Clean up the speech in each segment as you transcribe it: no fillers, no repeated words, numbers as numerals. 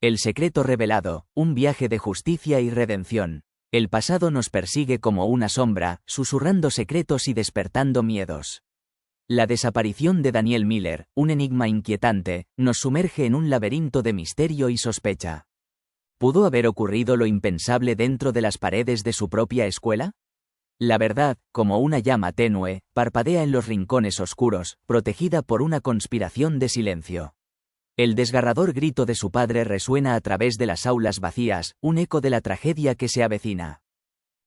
El secreto revelado, un viaje de justicia y redención. El pasado nos persigue como una sombra, susurrando secretos y despertando miedos. La desaparición de Daniel Miller, un enigma inquietante, nos sumerge en un laberinto de misterio y sospecha. ¿Pudo haber ocurrido lo impensable dentro de las paredes de su propia escuela? La verdad, como una llama tenue, parpadea en los rincones oscuros, protegida por una conspiración de silencio. El desgarrador grito de su padre resuena a través de las aulas vacías, un eco de la tragedia que se avecina.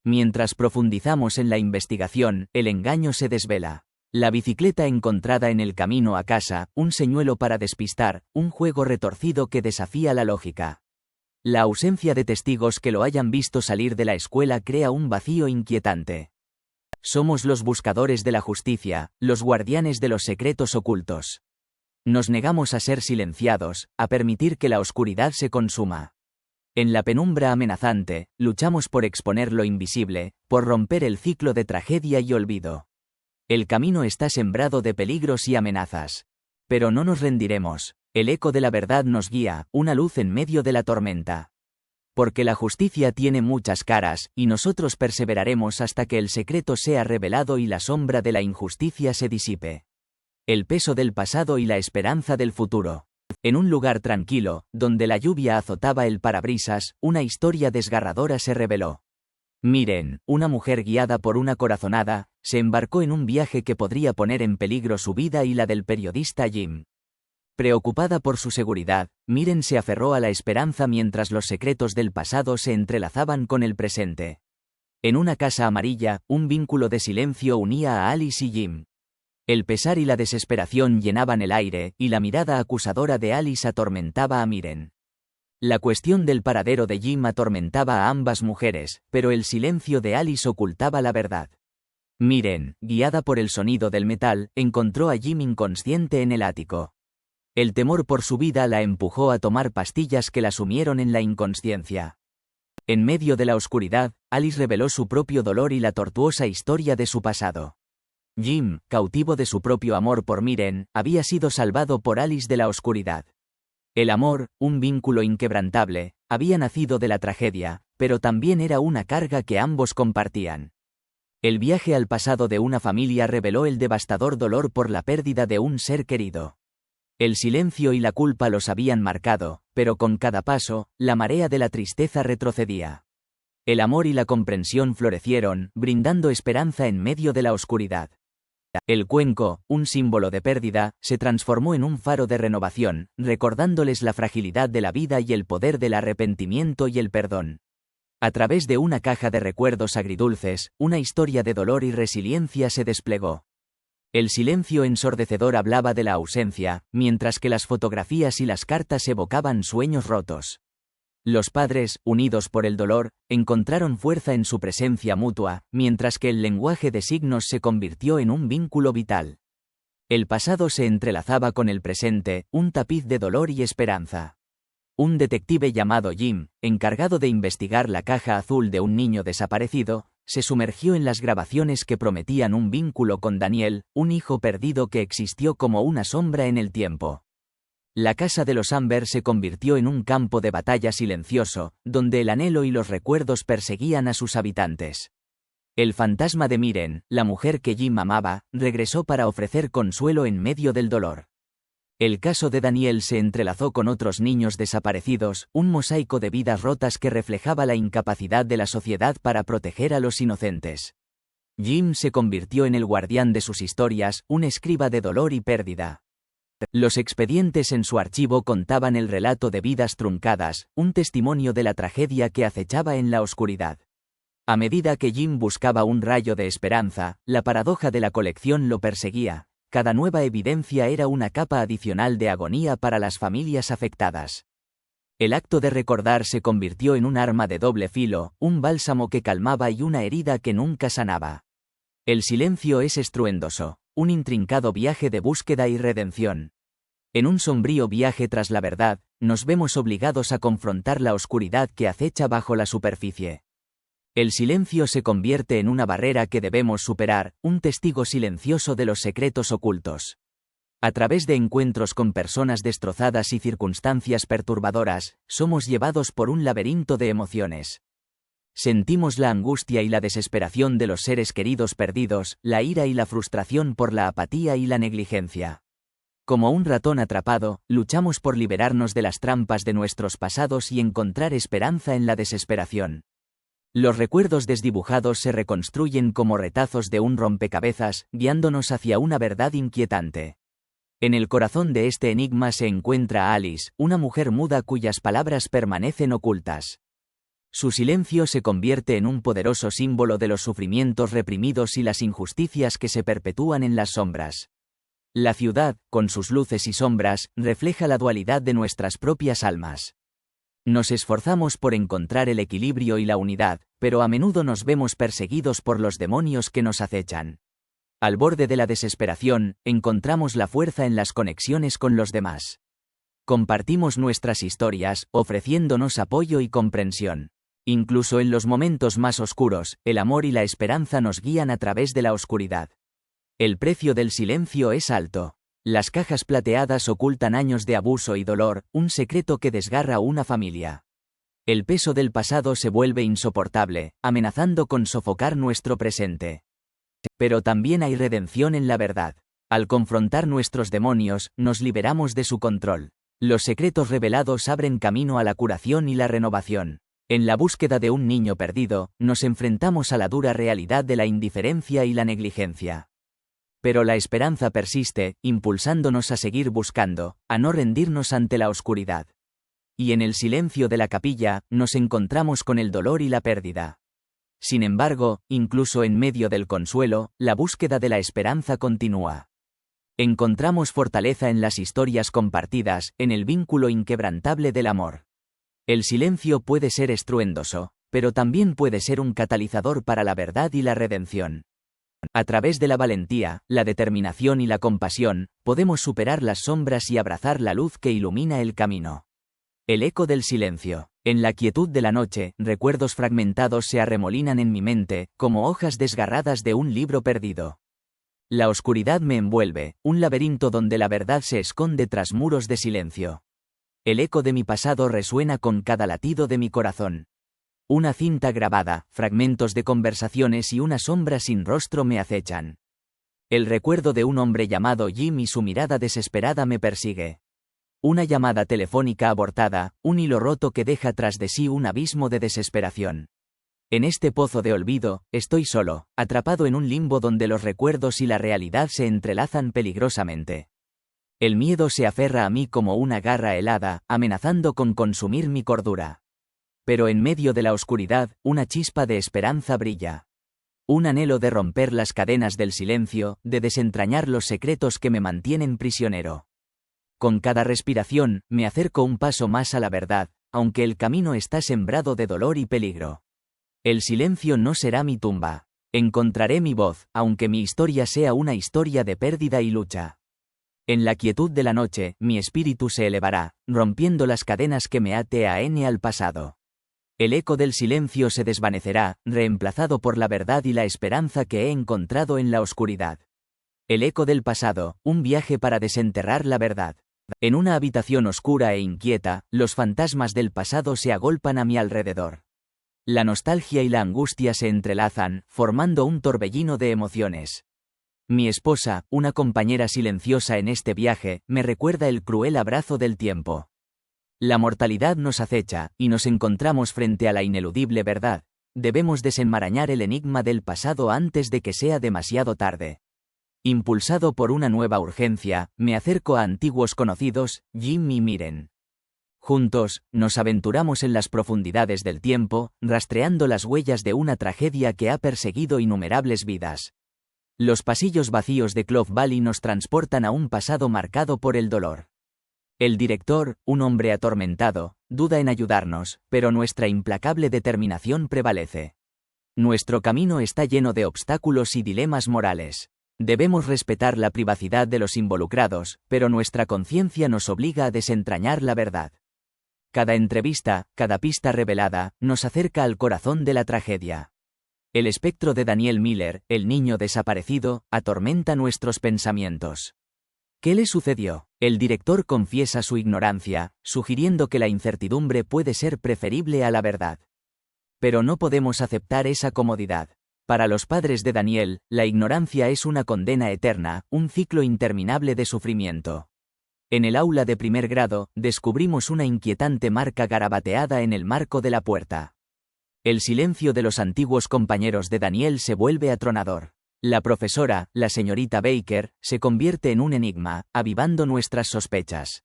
Mientras profundizamos en la investigación, el engaño se desvela. La bicicleta encontrada en el camino a casa, un señuelo para despistar, un juego retorcido que desafía la lógica. La ausencia de testigos que lo hayan visto salir de la escuela crea un vacío inquietante. Somos los buscadores de la justicia, los guardianes de los secretos ocultos. Nos negamos a ser silenciados, a permitir que la oscuridad se consuma. En la penumbra amenazante, luchamos por exponer lo invisible, por romper el ciclo de tragedia y olvido. El camino está sembrado de peligros y amenazas. Pero no nos rendiremos. El eco de la verdad nos guía, una luz en medio de la tormenta. Porque la justicia tiene muchas caras, y nosotros perseveraremos hasta que el secreto sea revelado y la sombra de la injusticia se disipe. El peso del pasado y la esperanza del futuro. En un lugar tranquilo, donde la lluvia azotaba el parabrisas, una historia desgarradora se reveló. Miren, una mujer guiada por una corazonada, se embarcó en un viaje que podría poner en peligro su vida y la del periodista Jim. Preocupada por su seguridad, Miren se aferró a la esperanza mientras los secretos del pasado se entrelazaban con el presente. En una casa amarilla, un vínculo de silencio unía a Alice y Jim. El pesar y la desesperación llenaban el aire, y la mirada acusadora de Alice atormentaba a Miren. La cuestión del paradero de Jim atormentaba a ambas mujeres, pero el silencio de Alice ocultaba la verdad. Miren, guiada por el sonido del metal, encontró a Jim inconsciente en el ático. El temor por su vida la empujó a tomar pastillas que la sumieron en la inconsciencia. En medio de la oscuridad, Alice reveló su propio dolor y la tortuosa historia de su pasado. Jim, cautivo de su propio amor por Miren, había sido salvado por Alice de la oscuridad. El amor, un vínculo inquebrantable, había nacido de la tragedia, pero también era una carga que ambos compartían. El viaje al pasado de una familia reveló el devastador dolor por la pérdida de un ser querido. El silencio y la culpa los habían marcado, pero con cada paso, la marea de la tristeza retrocedía. El amor y la comprensión florecieron, brindando esperanza en medio de la oscuridad. El cuenco, un símbolo de pérdida, se transformó en un faro de renovación, recordándoles la fragilidad de la vida y el poder del arrepentimiento y el perdón. A través de una caja de recuerdos agridulces, una historia de dolor y resiliencia se desplegó. El silencio ensordecedor hablaba de la ausencia, mientras que las fotografías y las cartas evocaban sueños rotos. Los padres, unidos por el dolor, encontraron fuerza en su presencia mutua, mientras que el lenguaje de signos se convirtió en un vínculo vital. El pasado se entrelazaba con el presente, un tapiz de dolor y esperanza. Un detective llamado Jim, encargado de investigar la caja azul de un niño desaparecido, se sumergió en las grabaciones que prometían un vínculo con Daniel, un hijo perdido que existió como una sombra en el tiempo. La casa de los Amber se convirtió en un campo de batalla silencioso, donde el anhelo y los recuerdos perseguían a sus habitantes. El fantasma de Miren, la mujer que Jim amaba, regresó para ofrecer consuelo en medio del dolor. El caso de Daniel se entrelazó con otros niños desaparecidos, un mosaico de vidas rotas que reflejaba la incapacidad de la sociedad para proteger a los inocentes. Jim se convirtió en el guardián de sus historias, un escriba de dolor y pérdida. Los expedientes en su archivo contaban el relato de vidas truncadas, un testimonio de la tragedia que acechaba en la oscuridad. A medida que Jim buscaba un rayo de esperanza, la paradoja de la colección lo perseguía. Cada nueva evidencia era una capa adicional de agonía para las familias afectadas. El acto de recordar se convirtió en un arma de doble filo, un bálsamo que calmaba y una herida que nunca sanaba. El silencio es estruendoso, un intrincado viaje de búsqueda y redención. En un sombrío viaje tras la verdad, nos vemos obligados a confrontar la oscuridad que acecha bajo la superficie. El silencio se convierte en una barrera que debemos superar, un testigo silencioso de los secretos ocultos. A través de encuentros con personas destrozadas y circunstancias perturbadoras, somos llevados por un laberinto de emociones. Sentimos la angustia y la desesperación de los seres queridos perdidos, la ira y la frustración por la apatía y la negligencia. Como un ratón atrapado, luchamos por liberarnos de las trampas de nuestros pasados y encontrar esperanza en la desesperación. Los recuerdos desdibujados se reconstruyen como retazos de un rompecabezas, guiándonos hacia una verdad inquietante. En el corazón de este enigma se encuentra Alice, una mujer muda cuyas palabras permanecen ocultas. Su silencio se convierte en un poderoso símbolo de los sufrimientos reprimidos y las injusticias que se perpetúan en las sombras. La ciudad, con sus luces y sombras, refleja la dualidad de nuestras propias almas. Nos esforzamos por encontrar el equilibrio y la unidad, pero a menudo nos vemos perseguidos por los demonios que nos acechan. Al borde de la desesperación, encontramos la fuerza en las conexiones con los demás. Compartimos nuestras historias, ofreciéndonos apoyo y comprensión. Incluso en los momentos más oscuros, el amor y la esperanza nos guían a través de la oscuridad. El precio del silencio es alto. Las cajas plateadas ocultan años de abuso y dolor, un secreto que desgarra una familia. El peso del pasado se vuelve insoportable, amenazando con sofocar nuestro presente. Pero también hay redención en la verdad. Al confrontar nuestros demonios, nos liberamos de su control. Los secretos revelados abren camino a la curación y la renovación. En la búsqueda de un niño perdido, nos enfrentamos a la dura realidad de la indiferencia y la negligencia. Pero la esperanza persiste, impulsándonos a seguir buscando, a no rendirnos ante la oscuridad. Y en el silencio de la capilla, nos encontramos con el dolor y la pérdida. Sin embargo, incluso en medio del consuelo, la búsqueda de la esperanza continúa. Encontramos fortaleza en las historias compartidas, en el vínculo inquebrantable del amor. El silencio puede ser estruendoso, pero también puede ser un catalizador para la verdad y la redención. A través de la valentía, la determinación y la compasión, podemos superar las sombras y abrazar la luz que ilumina el camino. El eco del silencio. En la quietud de la noche, recuerdos fragmentados se arremolinan en mi mente, como hojas desgarradas de un libro perdido. La oscuridad me envuelve, un laberinto donde la verdad se esconde tras muros de silencio. El eco de mi pasado resuena con cada latido de mi corazón. Una cinta grabada, fragmentos de conversaciones y una sombra sin rostro me acechan. El recuerdo de un hombre llamado Jim y su mirada desesperada me persigue. Una llamada telefónica abortada, un hilo roto que deja tras de sí un abismo de desesperación. En este pozo de olvido, estoy solo, atrapado en un limbo donde los recuerdos y la realidad se entrelazan peligrosamente. El miedo se aferra a mí como una garra helada, amenazando con consumir mi cordura. Pero en medio de la oscuridad, una chispa de esperanza brilla. Un anhelo de romper las cadenas del silencio, de desentrañar los secretos que me mantienen prisionero. Con cada respiración, me acerco un paso más a la verdad, aunque el camino está sembrado de dolor y peligro. El silencio no será mi tumba. Encontraré mi voz, aunque mi historia sea una historia de pérdida y lucha. En la quietud de la noche, mi espíritu se elevará, rompiendo las cadenas que me aten al pasado. El eco del silencio se desvanecerá, reemplazado por la verdad y la esperanza que he encontrado en la oscuridad. El eco del pasado, un viaje para desenterrar la verdad. En una habitación oscura e inquieta, los fantasmas del pasado se agolpan a mi alrededor. La nostalgia y la angustia se entrelazan, formando un torbellino de emociones. Mi esposa, una compañera silenciosa en este viaje, me recuerda el cruel abrazo del tiempo. La mortalidad nos acecha, y nos encontramos frente a la ineludible verdad. Debemos desenmarañar el enigma del pasado antes de que sea demasiado tarde. Impulsado por una nueva urgencia, me acerco a antiguos conocidos, Jim y Miren. Juntos, nos aventuramos en las profundidades del tiempo, rastreando las huellas de una tragedia que ha perseguido innumerables vidas. Los pasillos vacíos de Clove Valley nos transportan a un pasado marcado por el dolor. El director, un hombre atormentado, duda en ayudarnos, pero nuestra implacable determinación prevalece. Nuestro camino está lleno de obstáculos y dilemas morales. Debemos respetar la privacidad de los involucrados, pero nuestra conciencia nos obliga a desentrañar la verdad. Cada entrevista, cada pista revelada, nos acerca al corazón de la tragedia. El espectro de Daniel Miller, el niño desaparecido, atormenta nuestros pensamientos. ¿Qué le sucedió? El director confiesa su ignorancia, sugiriendo que la incertidumbre puede ser preferible a la verdad. Pero no podemos aceptar esa comodidad. Para los padres de Daniel, la ignorancia es una condena eterna, un ciclo interminable de sufrimiento. En el aula de primer grado, descubrimos una inquietante marca garabateada en el marco de la puerta. El silencio de los antiguos compañeros de Daniel se vuelve atronador. La profesora, la señorita Baker, se convierte en un enigma, avivando nuestras sospechas.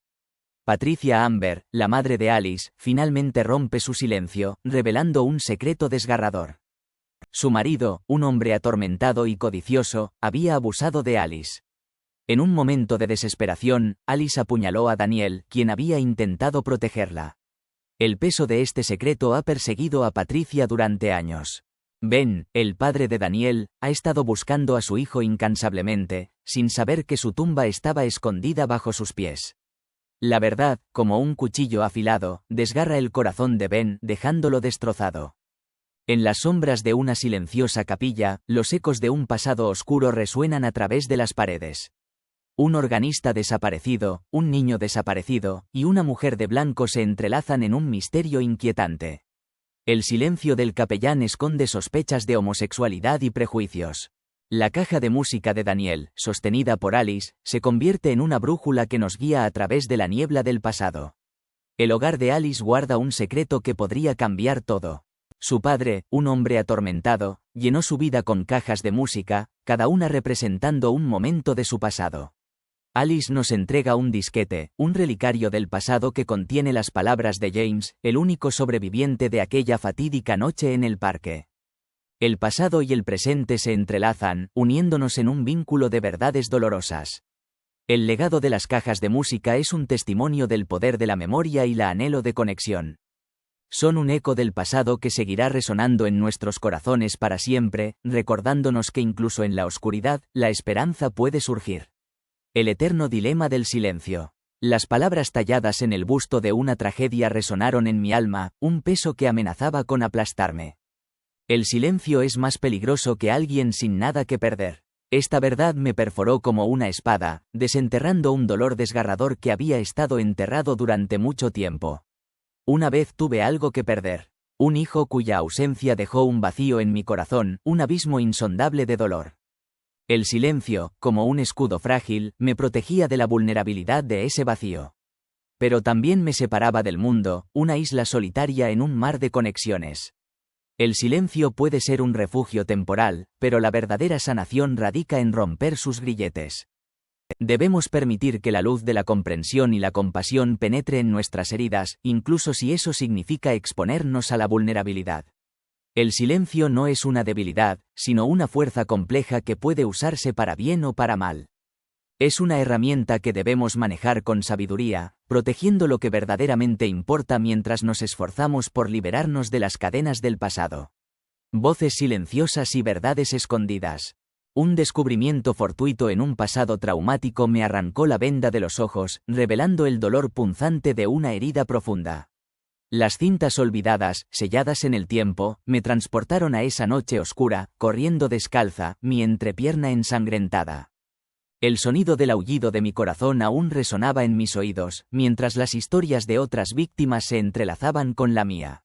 Patricia Amber, la madre de Alice, finalmente rompe su silencio, revelando un secreto desgarrador. Su marido, un hombre atormentado y codicioso, había abusado de Alice. En un momento de desesperación, Alice apuñaló a Daniel, quien había intentado protegerla. El peso de este secreto ha perseguido a Patricia durante años. Ben, el padre de Daniel, ha estado buscando a su hijo incansablemente, sin saber que su tumba estaba escondida bajo sus pies. La verdad, como un cuchillo afilado, desgarra el corazón de Ben, dejándolo destrozado. En las sombras de una silenciosa capilla, los ecos de un pasado oscuro resuenan a través de las paredes. Un organista desaparecido, un niño desaparecido, y una mujer de blanco se entrelazan en un misterio inquietante. El silencio del capellán esconde sospechas de homosexualidad y prejuicios. La caja de música de Daniel, sostenida por Alice, se convierte en una brújula que nos guía a través de la niebla del pasado. El hogar de Alice guarda un secreto que podría cambiar todo. Su padre, un hombre atormentado, llenó su vida con cajas de música, cada una representando un momento de su pasado. Alice nos entrega un disquete, un relicario del pasado que contiene las palabras de James, el único sobreviviente de aquella fatídica noche en el parque. El pasado y el presente se entrelazan, uniéndonos en un vínculo de verdades dolorosas. El legado de las cajas de música es un testimonio del poder de la memoria y la anhelo de conexión. Son un eco del pasado que seguirá resonando en nuestros corazones para siempre, recordándonos que incluso en la oscuridad, la esperanza puede surgir. El eterno dilema del silencio. Las palabras talladas en el busto de una tragedia resonaron en mi alma, un peso que amenazaba con aplastarme. El silencio es más peligroso que alguien sin nada que perder. Esta verdad me perforó como una espada, desenterrando un dolor desgarrador que había estado enterrado durante mucho tiempo. Una vez tuve algo que perder. Un hijo cuya ausencia dejó un vacío en mi corazón, un abismo insondable de dolor. El silencio, como un escudo frágil, me protegía de la vulnerabilidad de ese vacío. Pero también me separaba del mundo, una isla solitaria en un mar de conexiones. El silencio puede ser un refugio temporal, pero la verdadera sanación radica en romper sus grilletes. Debemos permitir que la luz de la comprensión y la compasión penetre en nuestras heridas, incluso si eso significa exponernos a la vulnerabilidad. El silencio no es una debilidad, sino una fuerza compleja que puede usarse para bien o para mal. Es una herramienta que debemos manejar con sabiduría, protegiendo lo que verdaderamente importa mientras nos esforzamos por liberarnos de las cadenas del pasado. Voces silenciosas y verdades escondidas. Un descubrimiento fortuito en un pasado traumático me arrancó la venda de los ojos, revelando el dolor punzante de una herida profunda. Las cintas olvidadas, selladas en el tiempo, me transportaron a esa noche oscura, corriendo descalza, mi entrepierna ensangrentada. El sonido del aullido de mi corazón aún resonaba en mis oídos, mientras las historias de otras víctimas se entrelazaban con la mía.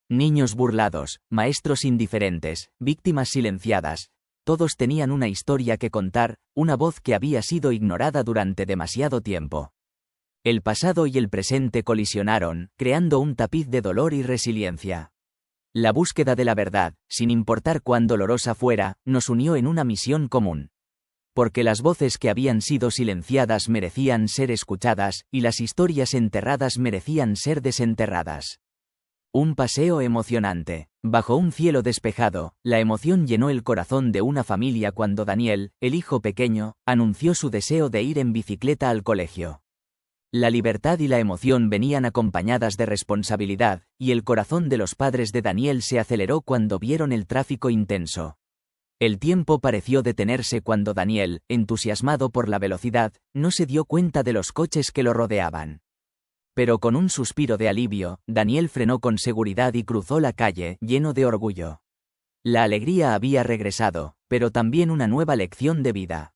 Niños burlados, maestros indiferentes, víctimas silenciadas, todos tenían una historia que contar, una voz que había sido ignorada durante demasiado tiempo. El pasado y el presente colisionaron, creando un tapiz de dolor y resiliencia. La búsqueda de la verdad, sin importar cuán dolorosa fuera, nos unió en una misión común. Porque las voces que habían sido silenciadas merecían ser escuchadas, y las historias enterradas merecían ser desenterradas. Un paseo emocionante. Bajo un cielo despejado, la emoción llenó el corazón de una familia cuando Daniel, el hijo pequeño, anunció su deseo de ir en bicicleta al colegio. La libertad y la emoción venían acompañadas de responsabilidad, y el corazón de los padres de Daniel se aceleró cuando vieron el tráfico intenso. El tiempo pareció detenerse cuando Daniel, entusiasmado por la velocidad, no se dio cuenta de los coches que lo rodeaban. Pero con un suspiro de alivio, Daniel frenó con seguridad y cruzó la calle, lleno de orgullo. La alegría había regresado, pero también una nueva lección de vida.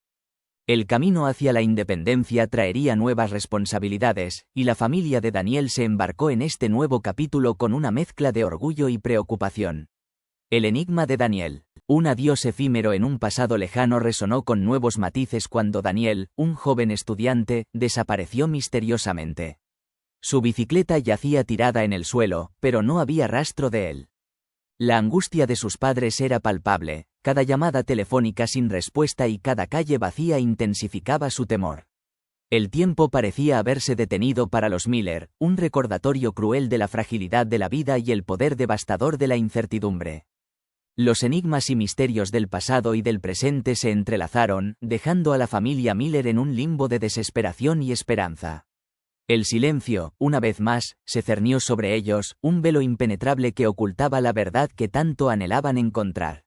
El camino hacia la independencia traería nuevas responsabilidades, y la familia de Daniel se embarcó en este nuevo capítulo con una mezcla de orgullo y preocupación. El enigma de Daniel. Un adiós efímero en un pasado lejano resonó con nuevos matices cuando Daniel, un joven estudiante, desapareció misteriosamente. Su bicicleta yacía tirada en el suelo, pero no había rastro de él. La angustia de sus padres era palpable, cada llamada telefónica sin respuesta y cada calle vacía intensificaba su temor. El tiempo parecía haberse detenido para los Miller, un recordatorio cruel de la fragilidad de la vida y el poder devastador de la incertidumbre. Los enigmas y misterios del pasado y del presente se entrelazaron, dejando a la familia Miller en un limbo de desesperación y esperanza. El silencio, una vez más, se cernió sobre ellos, un velo impenetrable que ocultaba la verdad que tanto anhelaban encontrar.